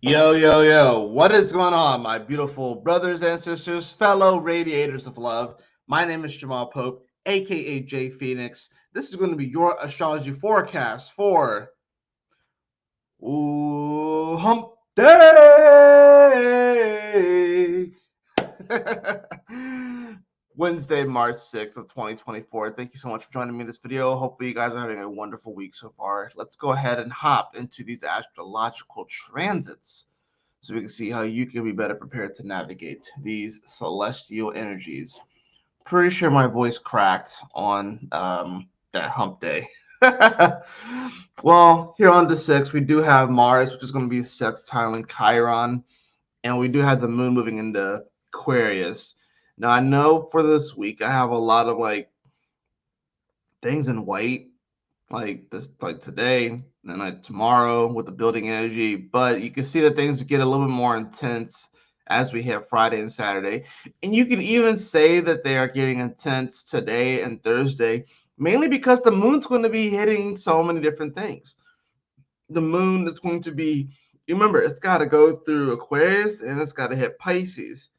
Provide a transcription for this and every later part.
Yo, yo, yo, what is going on, my beautiful brothers and sisters, fellow radiators of love? My name is Jamal Pope, aka J Phoenix. This is going to be your astrology forecast for Hump Day! Wednesday, March 6th of 2024. Thank you so much for joining me in this video. Hopefully you guys are having a wonderful week so far. Let's go ahead and hop into these astrological transits so we can see how you can be better prepared to navigate these celestial energies. Pretty sure my voice cracked on that hump day. Well, here on the 6th, we do have Mars, which is going to be sextiling Chiron, and we do have the moon moving into Aquarius. Now, I know for this week, I have a lot of things in white, like today and like tomorrow with the building energy, but you can see that things get a little bit more intense as we hit Friday and Saturday. And you can even say that they are getting intense today and Thursday, mainly because the moon's going to be hitting so many different things. The moon is going to be, remember, it's got to go through Aquarius and it's got to hit Pisces,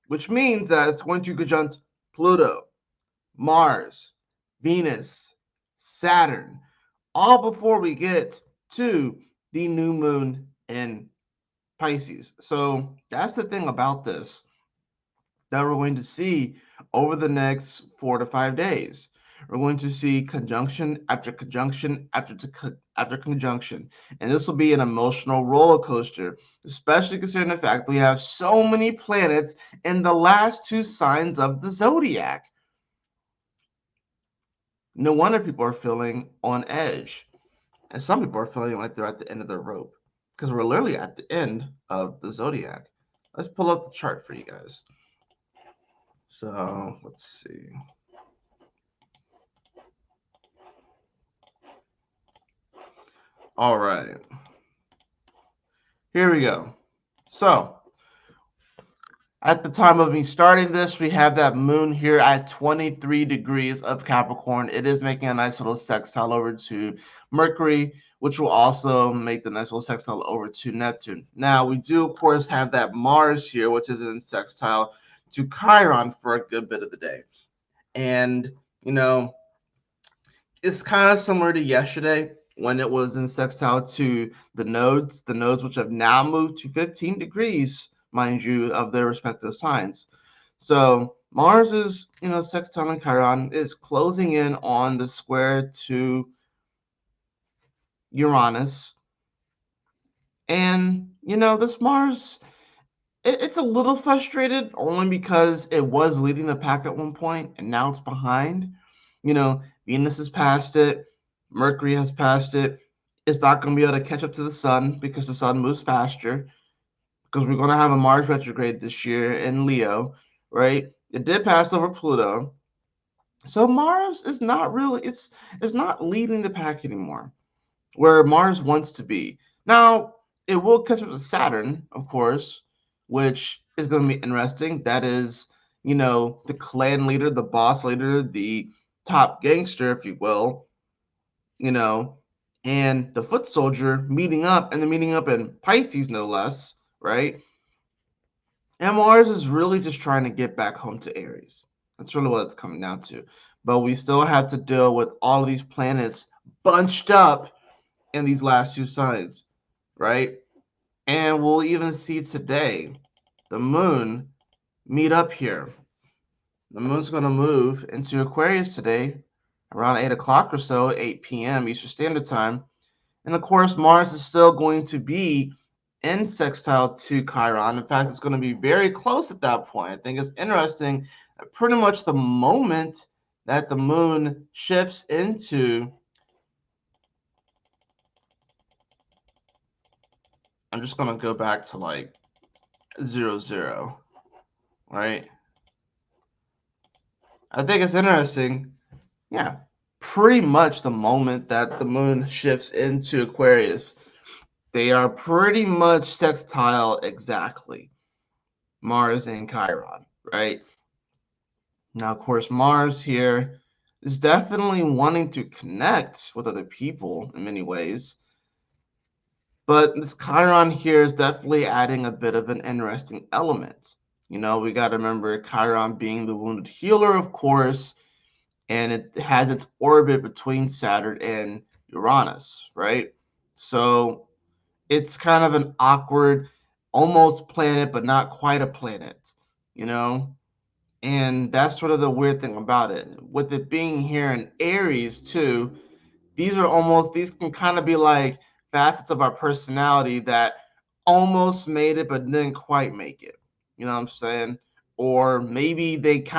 which means that it's going to conjunct Pluto, Mars, Venus, Saturn, all before we get to the new moon in Pisces. So that's the thing about this that we're going to see over the next 4 to 5 days. We're going to see conjunction after conjunction after conjunction. And this will be an emotional roller coaster, especially considering the fact we have so many planets in the last two signs of the zodiac. No wonder people are feeling on edge. And some people are feeling like they're at the end of their rope because we're literally at the end of the zodiac. Let's pull up the chart for you guys. So let's see. All right. Here we go. So at the time of me starting this, we have that moon here at 23 degrees of Capricorn. It is making a nice little sextile over to Mercury, which will also make the nice little sextile over to Neptune. Now, we do, of course, have that Mars here, which is in sextile to Chiron for a good bit of the day. And, you know, it's kind of similar to yesterday when it was in sextile to the nodes which have now moved to 15 degrees, mind you, of their respective signs. So Mars is, sextile and Chiron is closing in on the square to Uranus. And, this Mars, it's a little frustrated only because it was leading the pack at one point and now it's behind. Venus has passed it, Mercury has passed it. It's not going to be able to catch up to the sun because the sun moves faster. Because we're going to have a Mars retrograde this year in Leo, right? It did pass over Pluto. So Mars is not really, it's not leading the pack anymore, where Mars wants to be. Now, it will catch up to Saturn, of course, which is going to be interesting. That is, the clan leader, the boss leader, the top gangster, if you will, and the foot soldier meeting up, and they're meeting up in Pisces, no less, right? And Mars is really just trying to get back home to Aries. That's really what it's coming down to. But we still have to deal with all of these planets bunched up in these last two signs, right? And we'll even see today the moon meet up here. The moon's going to move into Aquarius today around 8 o'clock or so, 8 p.m. Eastern Standard Time. And of course, Mars is still going to be in sextile to Chiron. In fact, it's going to be very close at that point. I think it's interesting. Pretty much the moment that the moon shifts into, I'm just going to go back to 00, right? I think it's interesting. Yeah, pretty much the moment that the moon shifts into Aquarius, they are pretty much sextile exactly, Mars and Chiron, right? Now, of course, Mars here is definitely wanting to connect with other people in many ways. But this Chiron here is definitely adding a bit of an interesting element. We got to remember Chiron being the wounded healer, of course, and it has its orbit between Saturn and Uranus, right? So it's kind of an awkward, almost planet, but not quite a planet, you know? And that's sort of the weird thing about it. With it being here in Aries, too, these can kind of be like facets of our personality that almost made it but didn't quite make it. You know what I'm saying? Or maybe there's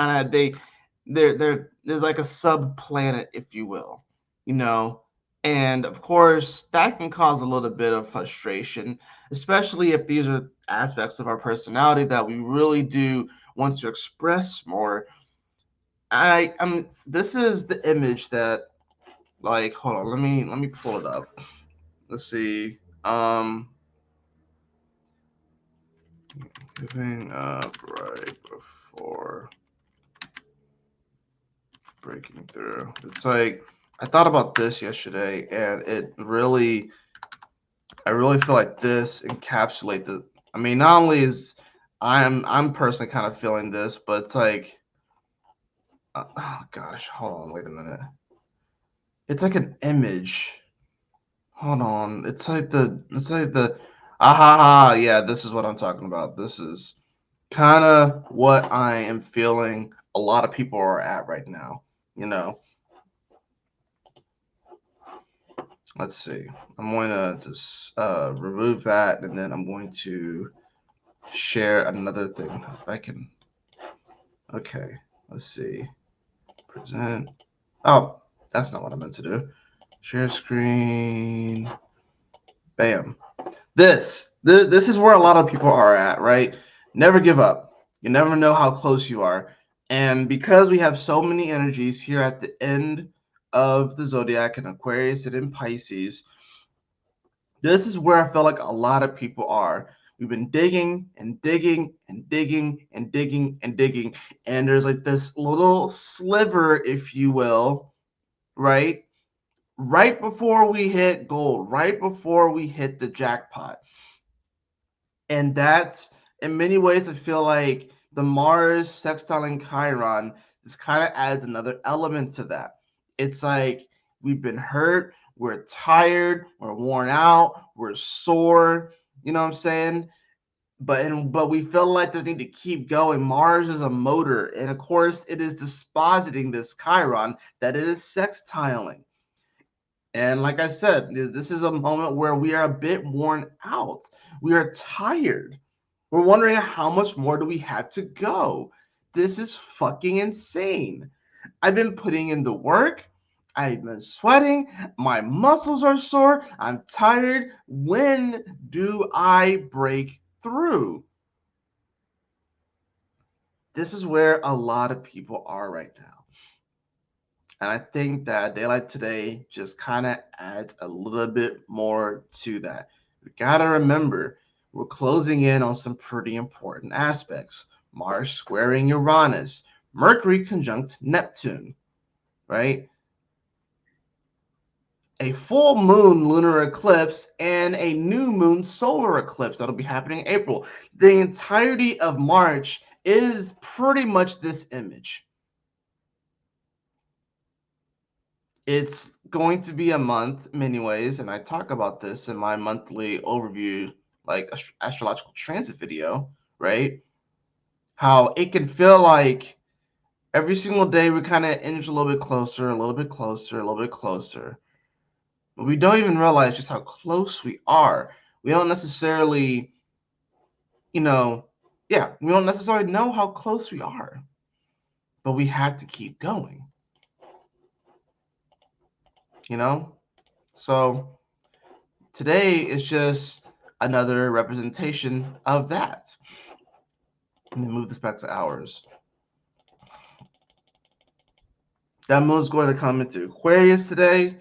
like a subplanet, if you will, you know. And of course, that can cause a little bit of frustration, especially if these are aspects of our personality that we really do want to express more. This is the image that, like, hold on, let me pull it up. Let's see. Giving up right before breaking through. It's like I thought about this yesterday, and I really feel like this encapsulates the. I mean, not only is I'm personally kind of feeling this, but it's like, oh gosh, hold on, wait a minute. It's like an image. Hold on. It's like the yeah, this is what I'm talking about. This is kind of what I am feeling a lot of people are at right now, you know. Let's see. I'm going to just remove that, and then I'm going to share another thing. If I can. Okay. Let's see. Present. Oh, that's not what I meant to do. Share screen. Bam. This is where a lot of people are at, right? Never give up. You never know how close you are. And because we have so many energies here at the end of the zodiac in Aquarius and in Pisces, this is where I feel like a lot of people are. We've been digging and digging and digging and digging and digging, and there's like this little sliver, if you will, right? Right before we hit gold, right before we hit the jackpot. And that's, in many ways, I feel like the Mars sextile and Chiron just kind of adds another element to that. It's like we've been hurt, we're tired, we're worn out, we're sore. You know what I'm saying? But we feel like they need to keep going. Mars is a motor, and of course, it is dispositing this Chiron that it is sextiling. And like I said, this is a moment where we are a bit worn out. We are tired. We're wondering how much more do we have to go? This is fucking insane. I've been putting in the work. I've been sweating. My muscles are sore. I'm tired. When do I break through? This is where a lot of people are right now. And I think that Daylight Today just kind of adds a little bit more to that. We got to remember, we're closing in on some pretty important aspects. Mars squaring Uranus, Mercury conjunct Neptune, right? A full moon lunar eclipse and a new moon solar eclipse that'll be happening in April. The entirety of March is pretty much this image. It's going to be a month, in many ways, and I talk about this in my monthly overview, like astrological transit video, right? How it can feel like every single day we kind of inch a little bit closer, a little bit closer, a little bit closer. But we don't even realize just how close we are. We don't necessarily, you know, yeah, we don't necessarily know how close we are, but we have to keep going, you know? So today is just another representation of that. Let me move this back to hours. That moon's going to come into Aquarius today,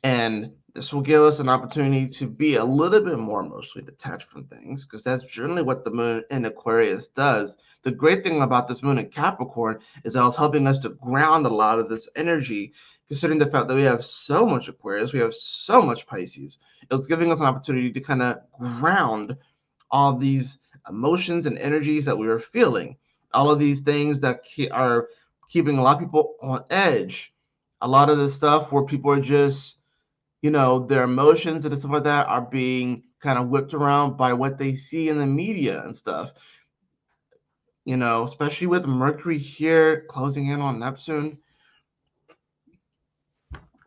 and this will give us an opportunity to be a little bit more emotionally detached from things, because that's generally what the moon in Aquarius does. The great thing about this moon in Capricorn is that it's helping us to ground a lot of this energy, considering the fact that we have so much Aquarius, we have so much Pisces. It was giving us an opportunity to kind of ground all of these emotions and energies that we were feeling, all of these things that are keeping a lot of people on edge, a lot of the stuff where people are just, their emotions and stuff like that are being kind of whipped around by what they see in the media and stuff. Especially with Mercury here closing in on Neptune,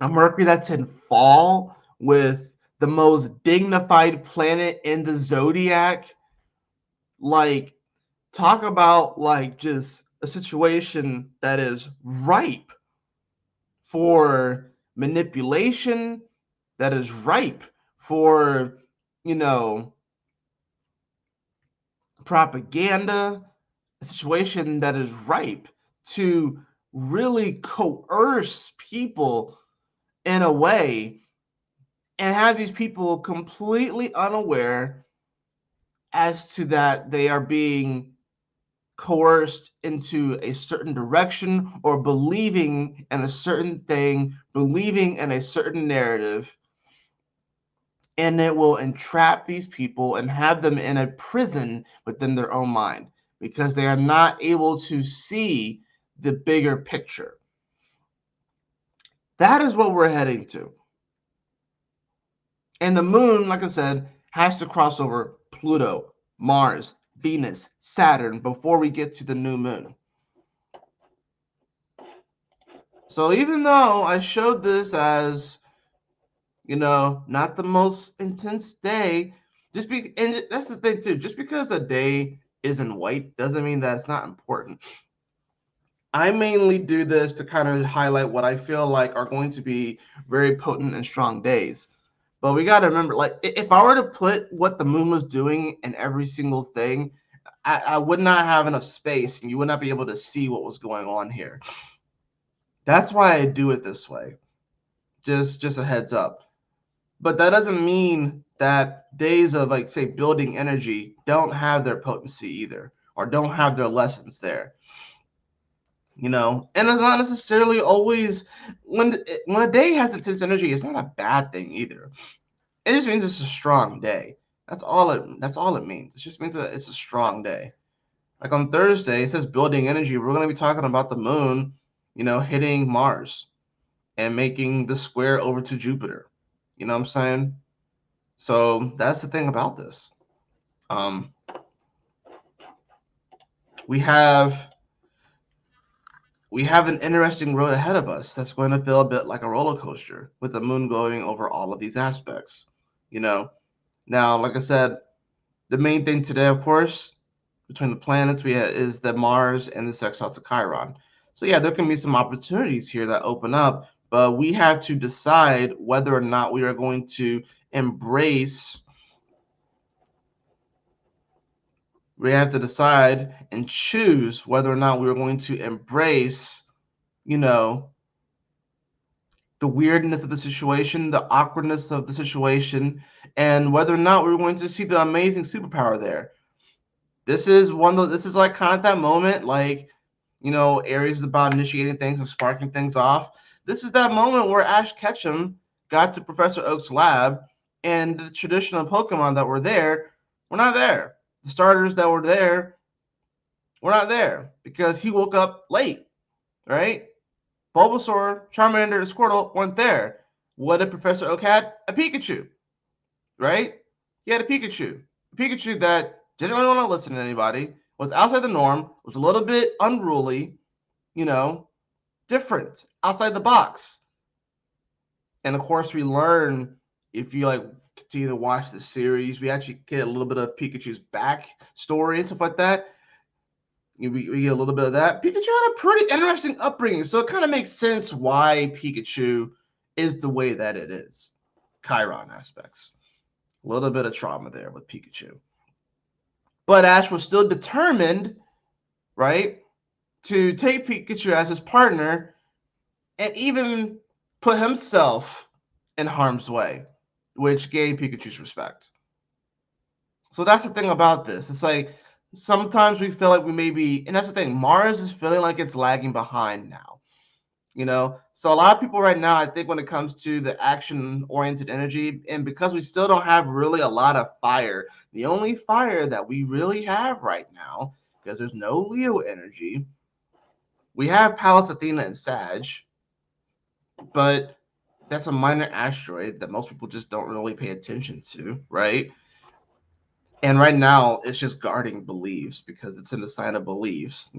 a Mercury that's in fall with the most dignified planet in the zodiac. Like, talk about like just a situation that is ripe for manipulation, that is ripe for, propaganda, a situation that is ripe to really coerce people in a way and have these people completely unaware as to that they are being coerced into a certain direction or believing in a certain thing, believing in a certain narrative, and it will entrap these people and have them in a prison within their own mind because they are not able to see the bigger picture. That is what we're heading to. And the moon, like I said, has to cross over Pluto, Mars, Venus, Saturn before we get to the new moon. So even though I showed this as, not the most intense day, and that's the thing too, just because the day isn't white doesn't mean that it's not important. I mainly do this to kind of highlight what I feel like are going to be very potent and strong days. But we got to remember, like, if I were to put what the moon was doing in every single thing, I would not have enough space and you would not be able to see what was going on here. That's why I do it this way. Just a heads up. But that doesn't mean that days of, like, say, building energy don't have their potency either, or don't have their lessons there. And it's not necessarily always when a day has intense energy, it's not a bad thing either. It just means it's a strong day. That's all it means. It just means that it's a strong day. Like on Thursday, it says building energy. We're going to be talking about the moon, hitting Mars and making the square over to Jupiter. You know what I'm saying? So that's the thing about this. We have an interesting road ahead of us that's going to feel a bit like a roller coaster with the moon going over all of these aspects. Now, like I said, the main thing today, of course, between the planets is the Mars and the sextile to Chiron. So yeah, there can be some opportunities here that open up, but we have to decide whether or not we are going to embrace. We have to decide and choose whether or not we're going to embrace, the weirdness of the situation, the awkwardness of the situation, and whether or not we're going to see the amazing superpower there. This is like kind of that moment, like, Aries is about initiating things and sparking things off. This is that moment where Ash Ketchum got to Professor Oak's lab, and the traditional Pokemon that were there were not there. The starters that were there were not there because he woke up late, right? Bulbasaur, Charmander, and Squirtle weren't there. What did Professor Oak had? A Pikachu, right? He had a Pikachu. A Pikachu that didn't really want to listen to anybody, was outside the norm, was a little bit unruly, different, outside the box. And of course, we learn, if you continue to watch the series, we actually get a little bit of Pikachu's back story and stuff like that. We get a little bit of that. Pikachu had a pretty interesting upbringing, so it kind of makes sense why Pikachu is the way that it is. Chiron aspects. A little bit of trauma there with Pikachu. But Ash was still determined, right, to take Pikachu as his partner and even put himself in harm's way, which gave Pikachu's respect. So that's the thing about this. It's like sometimes we feel like we may be, and that's the thing, Mars is feeling like it's lagging behind now. So a lot of people right now, I think when it comes to the action oriented energy, and because we still don't have really a lot of fire, the only fire that we really have right now, because there's no Leo energy, we have Pallas Athena and Sag, but that's a minor asteroid that most people just don't really pay attention to, right? And right now it's just guarding beliefs because it's in the sign of beliefs.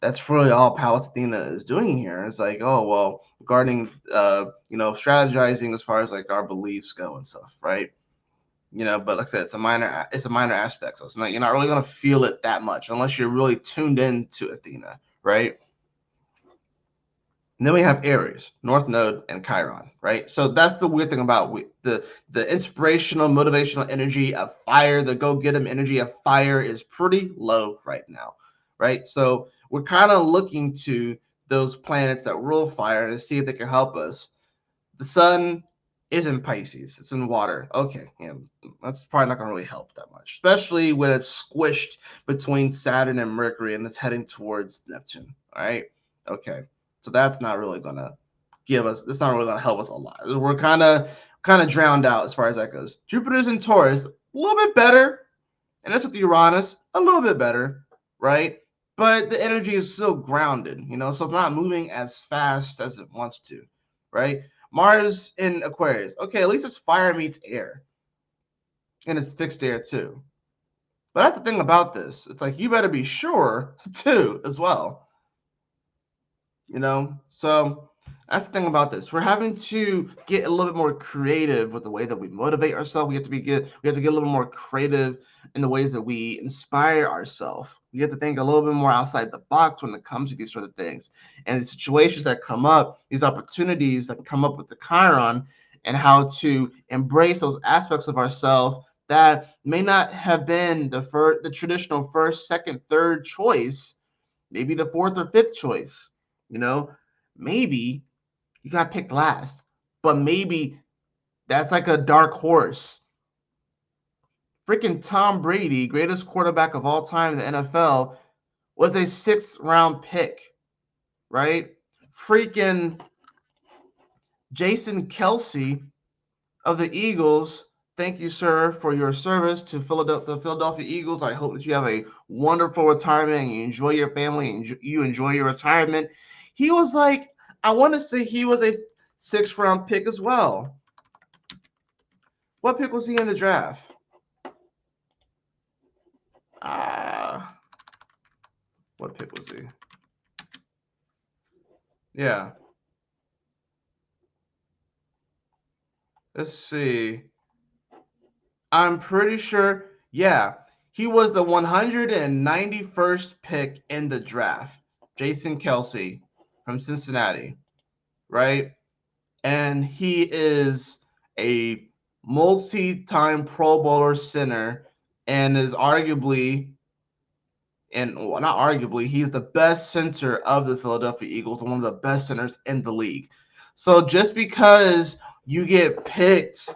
That's really all Pallas Athena is doing here. It's like, oh well, guarding strategizing as far as like our beliefs go and stuff, right? But like I said, it's a minor aspect. So it's not, you're not really gonna feel it that much unless you're really tuned in to Athena, right? And then we have Aries, North Node, and Chiron, right? So that's the weird thing about the inspirational, motivational energy of fire, the go-get-em energy of fire is pretty low right now, right? So we're kind of looking to those planets that rule fire to see if they can help us. The sun is in Pisces. It's in water. Okay, that's probably not going to really help that much, especially when it's squished between Saturn and Mercury and it's heading towards Neptune, all right? Okay. So that's not really gonna it's not really gonna help us a lot. We're kind of drowned out as far as that goes. Jupiter's in Taurus, a little bit better, and that's with Uranus, a little bit better, right? But the energy is still grounded, so it's not moving as fast as it wants to, right? Mars in Aquarius, okay, at least it's fire meets air, and it's fixed air too. But that's the thing about this. It's like you better be sure too, as well. So that's the thing about this. We're having to get a little bit more creative with the way that we motivate ourselves. We have to get a little bit more creative in the ways that we inspire ourselves. We have to think a little bit more outside the box when it comes to these sort of things. And the situations that come up, these opportunities that come up with the Chiron, and how to embrace those aspects of ourselves that may not have been the traditional first, second, third choice, maybe the fourth or fifth choice. Maybe you got picked last, but maybe that's like a dark horse. Freaking Tom Brady, greatest quarterback of all time in the NFL, was a 6th round pick, right? Freaking Jason Kelsey of the Eagles. Thank you, sir, for your service to the Philadelphia Eagles. I hope that you have a wonderful retirement and you enjoy your family and you enjoy your retirement. He was like, I want to say he was a 6th round pick as well. What pick was he in the draft? What pick was he? Yeah. Let's see. I'm pretty sure. Yeah. He was the 191st pick in the draft. Jason Kelsey from Cincinnati, right? And he is a multi-time Pro Bowler center and is arguably, and well, not arguably, he's the best center of the Philadelphia Eagles and one of the best centers in the league. So just because you get picked,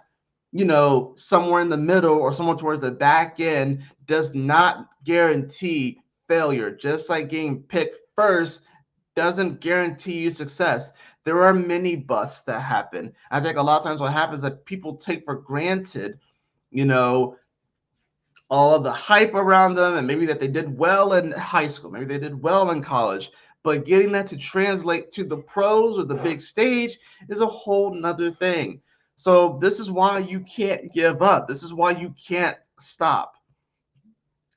somewhere in the middle or somewhere towards the back end does not guarantee failure. Just like getting picked first doesn't guarantee you success. There are many busts that happen. I think a lot of times what happens is that people take for granted, all of the hype around them and maybe that they did well in high school, maybe they did well in college, but getting that to translate to the pros or the big stage is a whole nother thing. So this is why you can't give up. This is why you can't stop.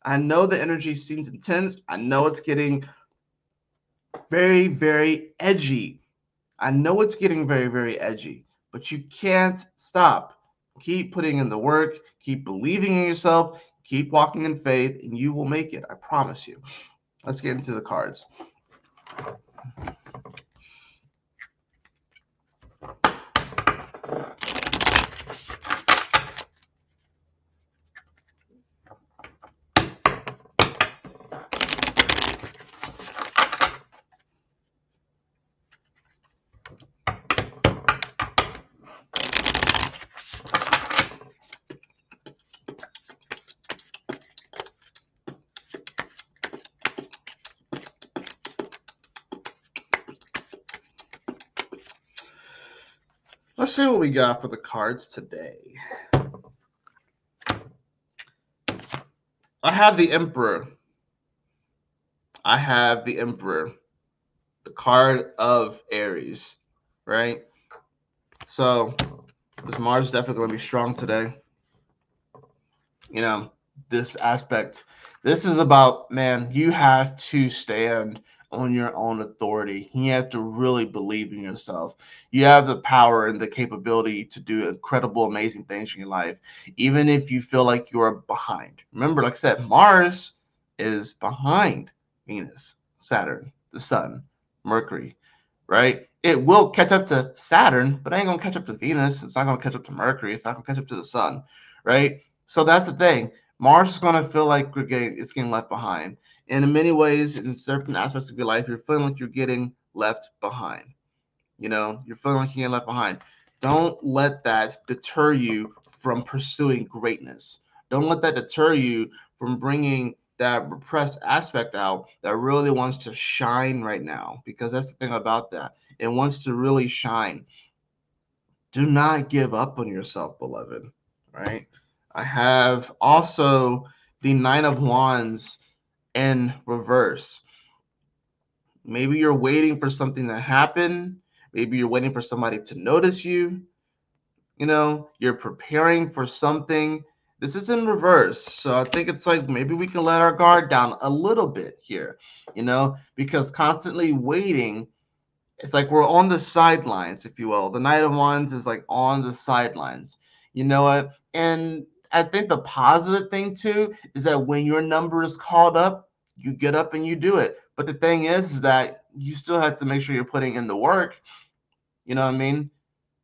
I know the energy seems intense. I know it's getting very, very edgy. I know it's getting very, very edgy, but you can't stop. Keep putting in the work, keep believing in yourself, keep walking in faith, and you will make it. I promise you. Let's get into the cards. Let's see what we got for the cards today. I have the Emperor. The card of Aries, right? So this Mars is definitely going to be strong today. This aspect. This is about, man, you have to stand on your own authority. You have to really believe in yourself. You have the power and the capability to do incredible, amazing things in your life, even if you feel like you're behind. Remember, like I said, Mars is behind Venus, Saturn, the Sun, Mercury, right? It will catch up to Saturn, but it ain't going to catch up to Venus. It's not going to catch up to Mercury. It's not going to catch up to the Sun, right? So that's the thing. Mars is going to feel like it's getting left behind. And in many ways, in certain aspects of your life, you're feeling like you're getting left behind. You're feeling like you're getting left behind. Don't let that deter you from pursuing greatness. Don't let that deter you from bringing that repressed aspect out that really wants to shine right now, because that's the thing about that. It wants to really shine. Do not give up on yourself, beloved, right? I have also the Nine of Wands in reverse. Maybe you're waiting for something to happen. Maybe you're waiting for somebody to notice you. You're preparing for something. This is in reverse. So I think it's like maybe we can let our guard down a little bit here, because constantly waiting, it's like we're on the sidelines, if you will. The Knight of Wands is like on the sidelines. You know what? And I think the positive thing too is that when your number is called up, you get up and you do it. But the thing is that you still have to make sure you're putting in the work. You know what I mean?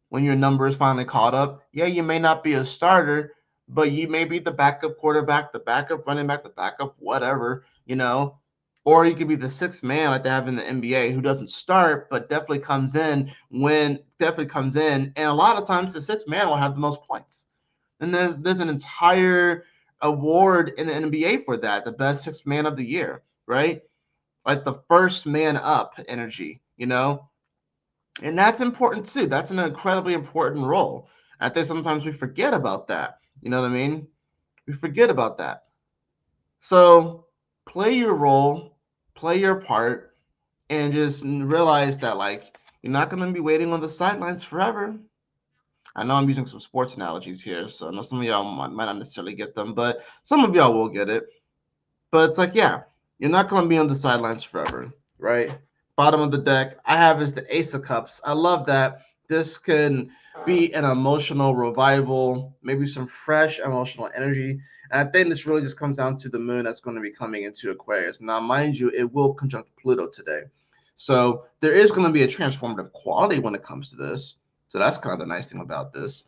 When your number is finally caught up, yeah, you may not be a starter, but you may be the backup quarterback, the backup running back, the backup whatever, or you could be the sixth man like they have in the NBA who doesn't start, but definitely comes in, and a lot of times the sixth man will have the most points. And there's an entire award in the NBA for that, the best sixth man of the year, right? Like the first man up energy. And that's important too. That's an incredibly important role. I think sometimes we forget about that. You know what I mean? We forget about that. So play your role, play your part, and just realize that like you're not going to be waiting on the sidelines forever. I know I'm using some sports analogies here, so I know some of y'all might not necessarily get them, but some of y'all will get it. But it's like, yeah, you're not going to be on the sidelines forever, right? Bottom of the deck, I have is the Ace of Cups. I love that. This can be an emotional revival, maybe some fresh emotional energy. And I think this really just comes down to the moon that's going to be coming into Aquarius. Now, mind you, it will conjunct Pluto today. So there is going to be a transformative quality when it comes to this. So that's kind of the nice thing about this.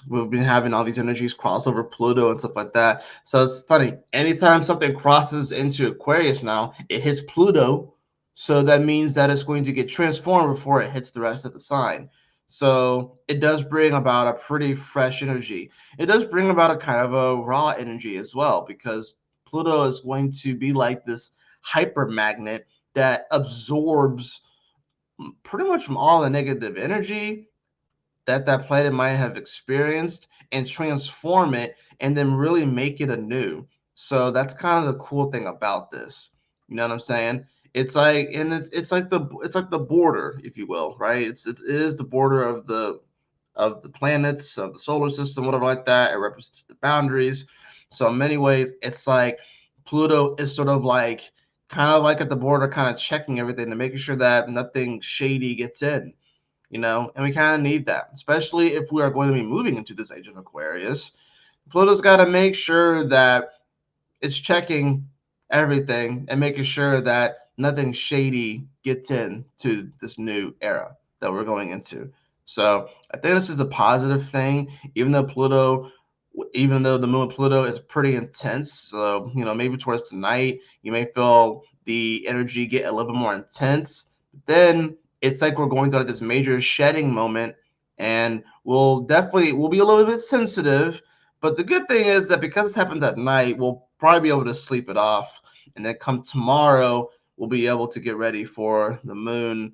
We've been having all these energies cross over Pluto and stuff like that. So it's funny. Anytime something crosses into Aquarius now, it hits Pluto. So that means that it's going to get transformed before it hits the rest of the sign. So it does bring about a pretty fresh energy. It does bring about a kind of a raw energy as well, because Pluto is going to be like this hyper magnet that absorbs pretty much from all the negative energy that planet might have experienced and transform it and then really make it anew. So that's kind of the cool thing about this. You know what I'm saying? It's like, and it's like the border, if you will, right? It is the border of the planets of the solar system, whatever like that. It represents the boundaries. So in many ways, it's like Pluto is sort of like kind of like at the border, kind of checking everything and making sure that nothing shady gets in. And we kind of need that, especially if we are going to be moving into this age of Aquarius. Pluto's got to make sure that it's checking everything and making sure that nothing shady gets into this new era that we're going into. So I think this is a positive thing, even though the moon Pluto is pretty intense. So, maybe towards tonight, you may feel the energy get a little bit more intense. Then it's like we're going through this major shedding moment, and we'll be a little bit sensitive. But the good thing is that because this happens at night, we'll probably be able to sleep it off. And then come tomorrow, we'll be able to get ready for the moon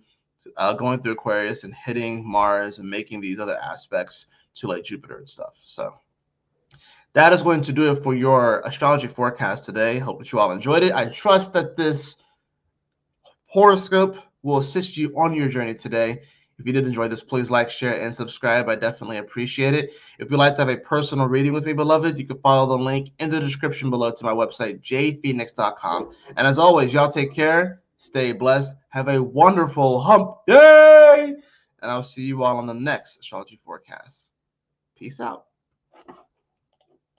going through Aquarius and hitting Mars and making these other aspects to like Jupiter and stuff. So that is going to do it for your astrology forecast today. Hope that you all enjoyed it. I trust that this horoscope will assist you on your journey today. If you did enjoy this, please like, share, and subscribe. I definitely appreciate it. If you'd like to have a personal reading with me, beloved, you can follow the link in the description below to my website, jphoenix.com. And as always, y'all take care, stay blessed, have a wonderful hump day, and I'll see you all on the next astrology forecast. Peace out.